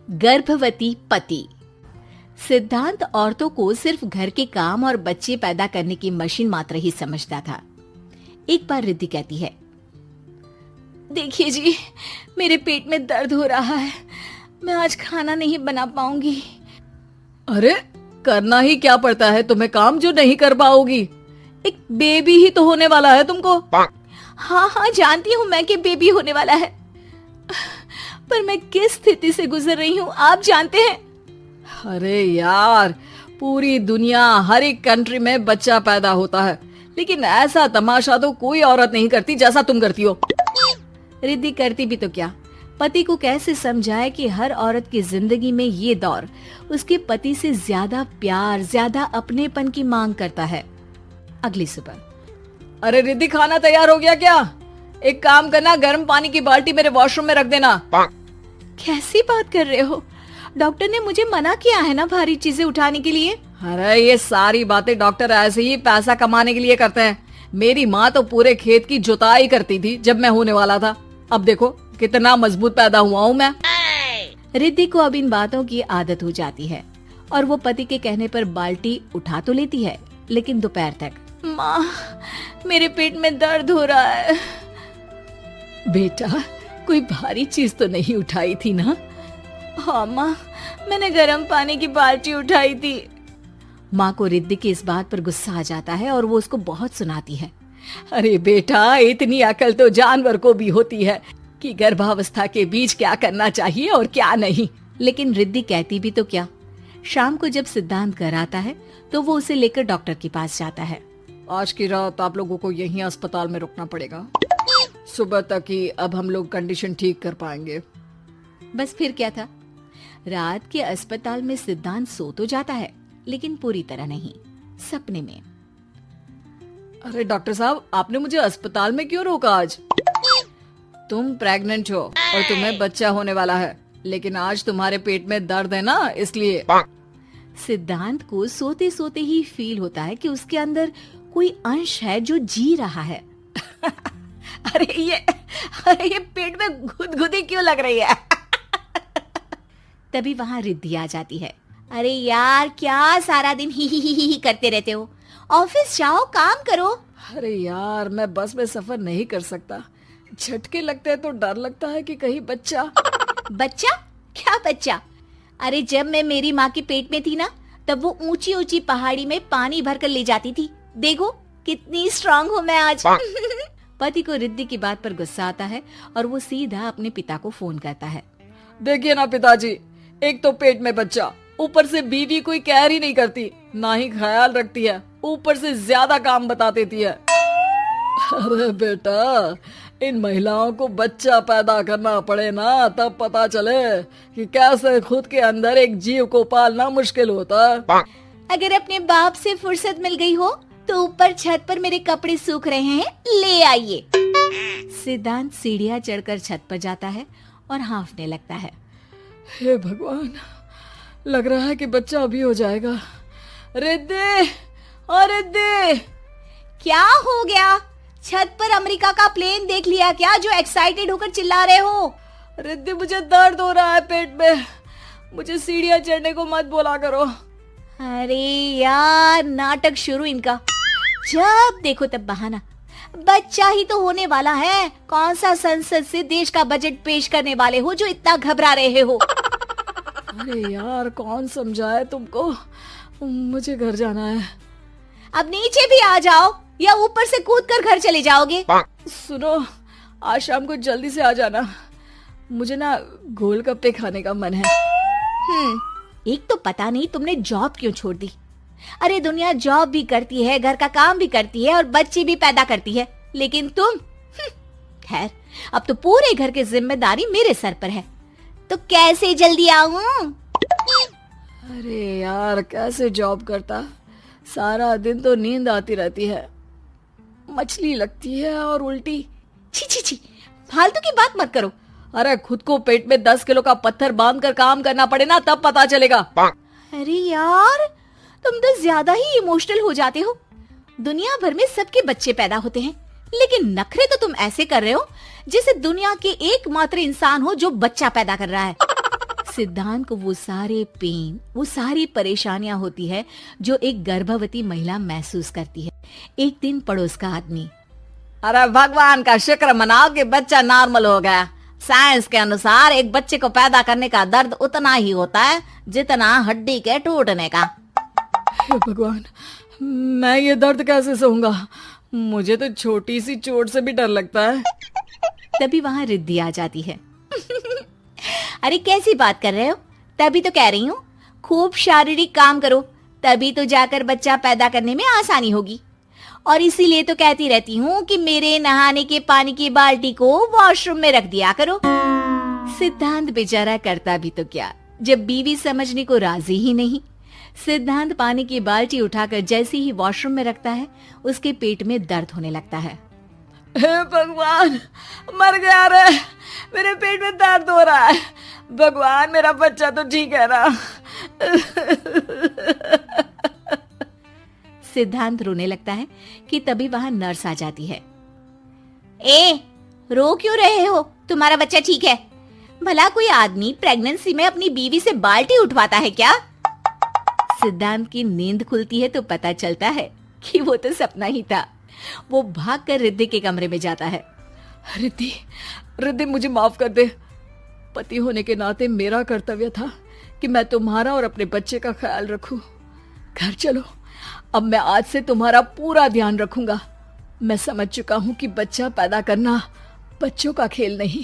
गर्भवती पति। सिद्धांत औरतों को सिर्फ घर के काम और बच्चे पैदा करने की मशीन मात्र ही समझता था। एक बार रिद्धि कहती है, देखिए जी, मेरे पेट में दर्द हो रहा है, मैं आज खाना नहीं बना पाऊंगी। अरे करना ही क्या पड़ता है तुम्हें काम जो नहीं कर पाओगी? एक बेबी ही तो होने वाला है तुमको। हाँ हाँ जानती हूँ मैं कि बेबी होने वाला है, पर मैं किस स्थिति से गुजर रही हूँ आप जानते हैं। अरे यार, पूरी दुनिया हर एक कंट्री में बच्चा पैदा होता है, लेकिन ऐसा तमाशा तो कोई औरत नहीं करती जैसा तुम करती हो। रिद्धि करती भी तो क्या, पति को कैसे समझाए कि हर औरत की जिंदगी में ये दौर उसके पति से ज्यादा प्यार, ज्यादा अपनेपन की मांग करता है। अगली सुबह, अरे रिद्धि, खाना तैयार हो गया क्या? एक काम करना, गर्म पानी की बाल्टी मेरे वॉशरूम में रख देना। कैसी बात कर रहे हो? डॉक्टर ने मुझे मना किया है ना भारी चीजें उठाने के लिए। अरे ये सारी बातें डॉक्टर ऐसे ही पैसा कमाने के लिए करते हैं। मेरी माँ तो पूरे खेत की जुताई करती थी जब मैं होने वाला था। अब देखो कितना मजबूत पैदा हुआ हूँ मैं। रिद्धि को अब इन बातों की आदत हो जाती है और वो पति के कहने पर बाल्टी उठा तो लेती है, लेकिन दोपहर तक, माँ मेरे पेट में दर्द हो रहा है। बेटा, कोई भारी चीज तो नहीं उठाई थी ना? हाँ माँ, मैंने गर्म पानी की बाल्टी उठाई थी। माँ को रिद्धि की इस बात पर गुस्सा आ जाता है और वो उसको बहुत सुनाती है। अरे बेटा, इतनी अकल तो जानवर को भी होती है कि गर्भावस्था के बीच क्या करना चाहिए और क्या नहीं। लेकिन रिद्धि कहती भी तो क्या। शाम को जब सिद्धांत घर आता है तो वो उसे लेकर डॉक्टर के पास जाता है। आज की रात आप लोगों को यहीं अस्पताल में रुकना पड़ेगा, सुबह तक ही अब हम लोग कंडीशन ठीक कर पाएंगे। बस फिर क्या था, रात के अस्पताल में सिद्धांत सो तो जाता है, लेकिन पूरी तरह नहीं, सपने में। अरे डॉक्टर साहब, आपने मुझे अस्पताल में क्यों रोका आज? तुम प्रेग्नेंट हो और तुम्हें बच्चा होने वाला है, लेकिन आज तुम्हारे पेट में दर्द है ना, इसलिए। सिद्धांत को सोते सोते ही फील होता है कि उसके अंदर कोई अंश है जो जी रहा है। अरे ये पेट में गुदगुदी क्यों लग रही है? तभी वहाँ रिद्धि आ जाती है। अरे यार, क्या सारा दिन ही करते रहते हो, ऑफिस जाओ, काम करो। अरे यार, मैं बस में सफर नहीं कर सकता, झटके लगते हैं तो डर लगता है कि कहीं बच्चा। बच्चा? क्या बच्चा? अरे जब मैं मेरी माँ के पेट में थी ना, तब वो ऊंची ऊंची पहाड़ी में पानी भर कर ले जाती थी। देखो कितनी स्ट्रांग हूँ मैं आज। पति को रिद्धि की बात पर गुस्सा आता है और वो सीधा अपने पिता को फोन करता है। देखिए ना पिताजी, एक तो पेट में बच्चा, ऊपर से बीवी कोई केयर ही नहीं करती, ना ही ख्याल रखती है, ऊपर से ज्यादा काम बता देती है। अरे बेटा, इन महिलाओं को बच्चा पैदा करना पड़े ना, तब पता चले कि कैसे खुद के अंदर एक जीव को पालना मुश्किल होता है। अगर अपने बाप से फुर्सत मिल गई हो तो ऊपर छत पर मेरे कपड़े सूख रहे हैं, ले आइए। सिद्धांत सीढ़ियां चढ़कर छत पर जाता है और हांफने लगता है। हे भगवान, लग रहा है कि बच्चा अभी हो जाएगा। रिद्धि, और रिद्धि, क्या हो गया? छत पर अमेरिका का प्लेन देख लिया क्या जो एक्साइटेड होकर चिल्ला रहे हो? रिद्धि, मुझे दर्द हो रहा है पेट में, मुझे सीढ़ियां चढ़ने को मत बोला करो। अरे यार, नाटक शुरू इनका, जब देखो तब बहाना। बच्चा ही तो होने वाला है, कौन सा संसद से देश का बजट पेश करने वाले हो जो इतना घबरा रहे हो? अरे यार, कौन समझाए तुमको, मुझे घर जाना है। अब नीचे भी आ जाओ या ऊपर से कूदकर घर चले जाओगे? सुनो, आज शाम को जल्दी से आ जाना, मुझे ना गोलगप्पे खाने का मन है। एक तो पता नहीं तुमने जॉब क्यों छोड़ दी। अरे दुनिया जॉब भी करती है, घर का काम भी करती है और बच्चे भी पैदा करती है, लेकिन तुम, खैर अब तो पूरे घर की जिम्मेदारी मेरे सर पर है, तो कैसे जल्दी आऊं? अरे यार, कैसे जॉब करता, सारा दिन तो नींद आती रहती है, मछली लगती है और उल्टी। छी छी छी, फालतू की बात मत करो। अरे खुद को पेट में 10 किलो का पत्थर बांध कर काम करना पड़े ना, तब पता चलेगा। अरे यार, तुम तो ज्यादा ही इमोशनल हो जाते हो। दुनिया भर में सबके बच्चे पैदा होते हैं, लेकिन नखरे तो तुम ऐसे कर रहे हो जैसे दुनिया के एकमात्र इंसान हो जो बच्चा पैदा कर रहा है। सिद्धांत को वो सारे पेन, वो सारी परेशानियां होती है जो एक गर्भवती महिला महसूस करती है। एक दिन पड़ोस का आदमी, अरे भगवान का शुक्र मनाओ कि बच्चा नॉर्मल हो गया। साइंस के अनुसार एक बच्चे को पैदा करने का दर्द उतना ही होता है जितना हड्डी के टूटने का। हे भगवान, मैं ये दर्द कैसे सहूंगा? मुझे तो छोटी सी चोट से भी डर लगता है। तभी वहां रिद्धि आ जाती है। अरे कैसी बात कर रहे हो? तभी तो कह रही हूँ, खूब शारीरिक काम करो, तभी तो जाकर बच्चा पैदा करने में आसानी होगी। और इसीलिए तो कहती रहती हूँ कि मेरे नहाने के पानी की बाल्टी को वॉशरूम में रख दिया करो। सिद्धांत बेचारा करता भी तो क्या, जब बीवी समझने को राजी ही नहीं। सिद्धांत पानी की बाल्टी उठाकर जैसे ही वॉशरूम में रखता है, उसके पेट में दर्द होने लगता है। हे भगवान, मर गया रे, मेरे पेट में दर्द हो रहा है। भगवान, मेरा बच्चा तो ठीक है ना? सिद्धांत रोने लगता है कि तभी वहां नर्स आ जाती है। ए, रो क्यों रहे हो? तुम्हारा बच्चा ठीक है। भला कोई आदमी प्रेगनेंसी में अपनी बीवी से बाल्टी उठवाता है क्या? सिद्धांत की नींद खुलती है तो पता चलता है कि वो तो सपना ही था। वो भागकर रिद्धि के कमरे में जाता है। रिद्धि, रिद्धि मुझे माफ कर दे। पति होने के नाते मेरा कर्तव्य था कि मैं तुम्हारा और अपने बच्चे का ख्याल रखूं। घर चलो, अब मैं आज से तुम्हारा पूरा ध्यान रखूंगा। मैं समझ चुका हूं कि बच्चा पैदा करना बच्चों का खेल नहीं,